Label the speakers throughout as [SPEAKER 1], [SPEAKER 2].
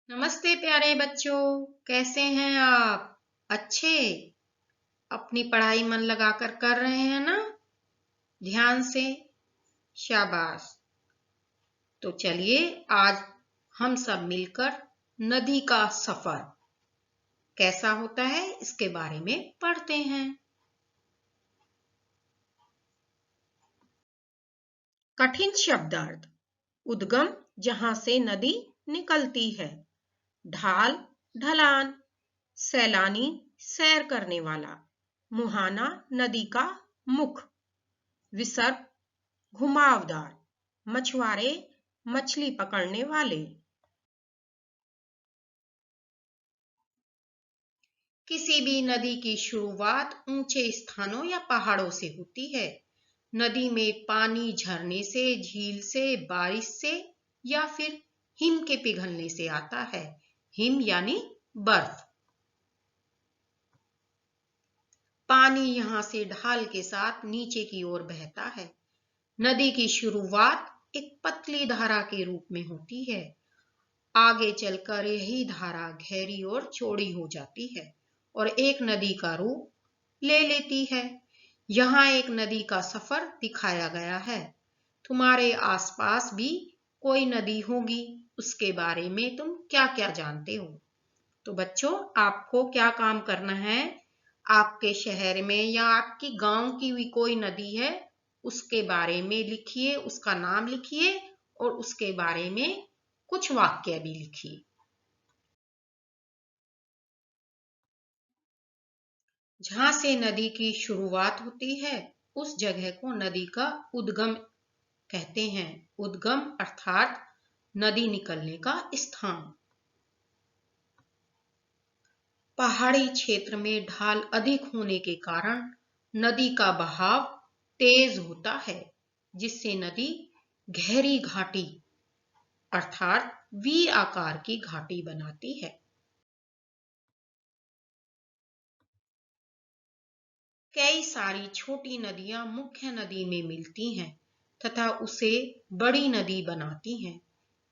[SPEAKER 1] नमस्ते प्यारे बच्चों, कैसे हैं आप? अच्छे? अपनी पढ़ाई मन लगाकर कर रहे हैं ना? ध्यान से? शाबाश। तो चलिए आज हम सब मिलकर नदी का सफर कैसा होता है इसके बारे में पढ़ते हैं। कठिन शब्दार्थ। उद्गम, जहां से नदी निकलती है। ढाल, ढलान। सैलानी, सैर करने वाला। मुहाना, नदी का मुख। विसर्ग, घुमावदार। मछुआरे, मछली पकड़ने वाले। किसी भी नदी की शुरुआत ऊंचे स्थानों या पहाड़ों से होती है। नदी में पानी झरने से, झील से, बारिश से या फिर हिम के पिघलने से आता है। हिम यानी बर्फ। पानी यहां से ढाल के साथ नीचे की ओर बहता है। नदी की शुरुआत एक पतली धारा के रूप में होती है। आगे चलकर यही धारा गहरी और चौड़ी हो जाती है और एक नदी का रूप ले लेती है। यहाँ एक नदी का सफर दिखाया गया है। तुम्हारे आसपास भी कोई नदी होगी, उसके बारे में तुम क्या क्या जानते हो? तो बच्चों, आपको क्या काम करना है? आपके शहर में या आपकी गांव की भी कोई नदी है, उसके बारे में लिखिए, उसका नाम लिखिए और उसके बारे में कुछ वाक्य भी लिखिए। जहां से नदी की शुरुआत होती है उस जगह को नदी का उद्गम कहते हैं। उद्गम अर्थात नदी निकलने का स्थान। पहाड़ी क्षेत्र में ढाल अधिक होने के कारण नदी का बहाव तेज होता है, जिससे नदी गहरी घाटी अर्थात वी आकार की घाटी बनाती है। कई सारी छोटी नदियां मुख्य नदी में मिलती हैं तथा उसे बड़ी नदी बनाती हैं।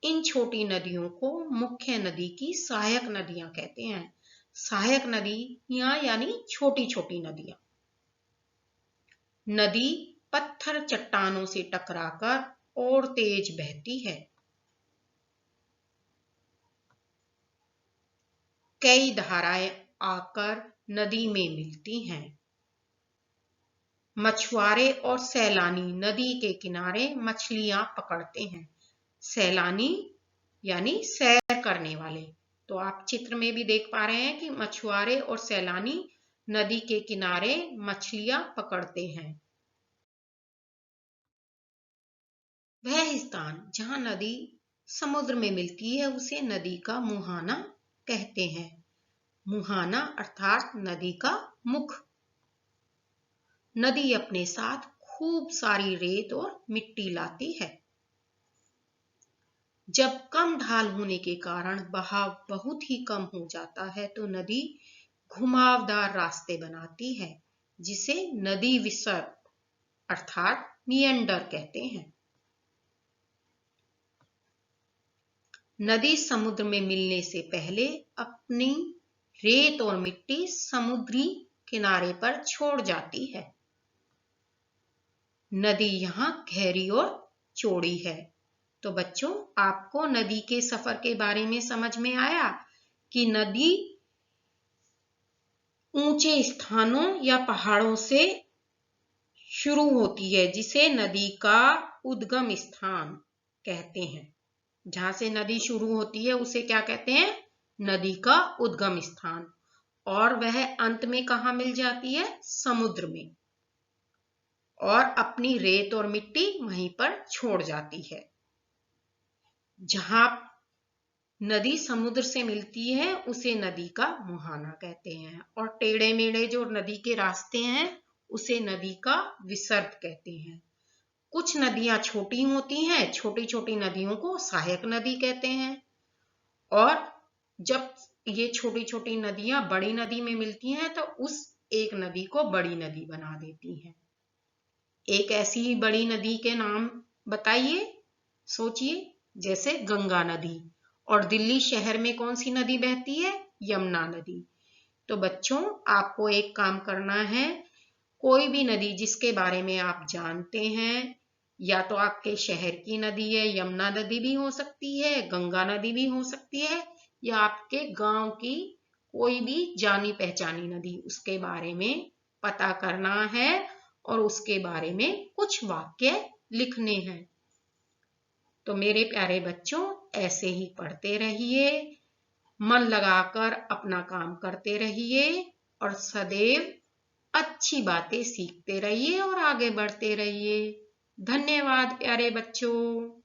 [SPEAKER 1] इन छोटी नदियों को मुख्य नदी की सहायक नदियां कहते हैं। सहायक नदियां यानी छोटी छोटी नदियां। नदी पत्थर चट्टानों से टकराकर और तेज बहती है। कई धाराएं आकर नदी में मिलती हैं। मछुआरे और सैलानी नदी के किनारे मछलियां पकड़ते हैं। सैलानी यानी सैर करने वाले। तो आप चित्र में भी देख पा रहे हैं कि मछुआरे और सैलानी नदी के किनारे मछलियां पकड़ते हैं। वह स्थान जहां नदी समुद्र में मिलती है उसे नदी का मुहाना कहते हैं। मुहाना अर्थात नदी का मुख। नदी अपने साथ खूब सारी रेत और मिट्टी लाती है। जब कम ढाल होने के कारण बहाव बहुत ही कम हो जाता है तो नदी घुमावदार रास्ते बनाती है, जिसे नदी विसर्ग अर्थात मिएंडर कहते हैं। नदी समुद्र में मिलने से पहले अपनी रेत और मिट्टी समुद्री किनारे पर छोड़ जाती है। नदी यहाँ गहरी और चौड़ी है। तो बच्चों, आपको नदी के सफर के बारे में समझ में आया कि नदी ऊंचे स्थानों या पहाड़ों से शुरू होती है, जिसे नदी का उद्गम स्थान कहते हैं। जहां से नदी शुरू होती है उसे क्या कहते हैं? नदी का उद्गम स्थान। और वह अंत में कहां मिल जाती है? समुद्र में। और अपनी रेत और मिट्टी वहीं पर छोड़ जाती है। जहां नदी समुद्र से मिलती है उसे नदी का मुहाना कहते हैं और टेढ़े मेढ़े जो नदी के रास्ते हैं उसे नदी का विसर्ग कहते हैं। कुछ नदियां छोटी होती हैं, छोटी छोटी नदियों को सहायक नदी कहते हैं। और जब ये छोटी छोटी नदियां बड़ी नदी में मिलती हैं तो उस एक नदी को बड़ी नदी बना देती हैं। एक ऐसी ही बड़ी नदी के नाम बताइए, सोचिए। जैसे गंगा नदी और दिल्ली शहर में कौन सी नदी बहती है? यमुना नदी। तो बच्चों, आपको एक काम करना है, कोई भी नदी जिसके बारे में आप जानते हैं, या तो आपके शहर की नदी है, यमुना नदी भी हो सकती है, गंगा नदी भी हो सकती है, या आपके गांव की कोई भी जानी पहचानी नदी, उसके बारे में पता करना है और उसके बारे में कुछ वाक्य लिखने हैं। तो मेरे प्यारे बच्चों, ऐसे ही पढ़ते रहिए, मन लगाकर अपना काम करते रहिए और सदैव अच्छी बातें सीखते रहिए और आगे बढ़ते रहिए। धन्यवाद प्यारे बच्चों।